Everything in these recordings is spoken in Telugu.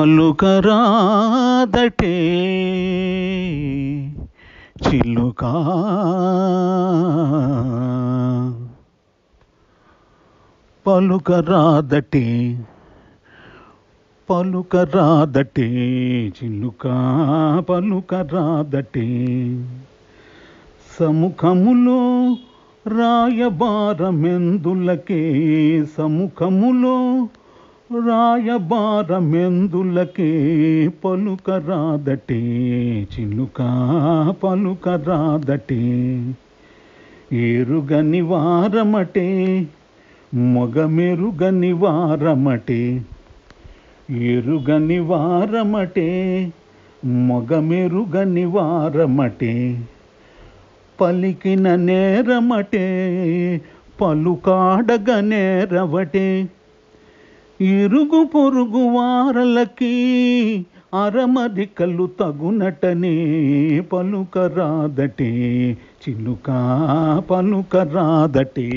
పలుకరాదటే చిలుక పలుకరాదటే పలుకరాదటే చిలుక పలుకరాదటే సముఖములో రాయబారమెందులకే సముఖములో రాయబారమెందులకే పలుకరాదటే చిలుక పలుకరాదటే ఏరుగని వారమటే మొగమెరుగని వారమటే ఎరుగని వారమటే మొగమెరుగని వారమటే పలికిన నేరమటే పలుకాడగ నేరవటే ఇరుగు పొరుగు వారలకి అరమరికలు తగునటనే పలుకరాదటే చిలుక పలుకరాదటే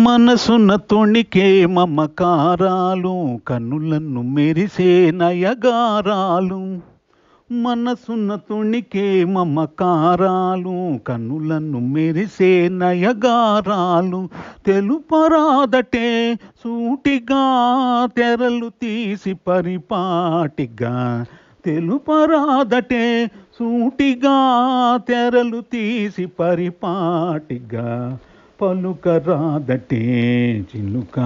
మనసున తొణికే మమకారాలు కనులను మెరిసే నయగారాలు మనసున తొణికే మమకారాలు కనులను మెరిసే నయగారాలు తెలుపరాదటే సూటిగా తెరలు తీసి పరిపాటిగా తెలుపరాదటే సూటిగా తెరలు తీసి పరిపాటిగా పలుకరాదటే చిలుక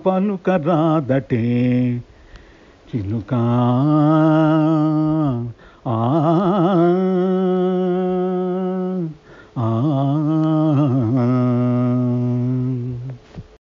పలుకరాదటే చిలుక ఆ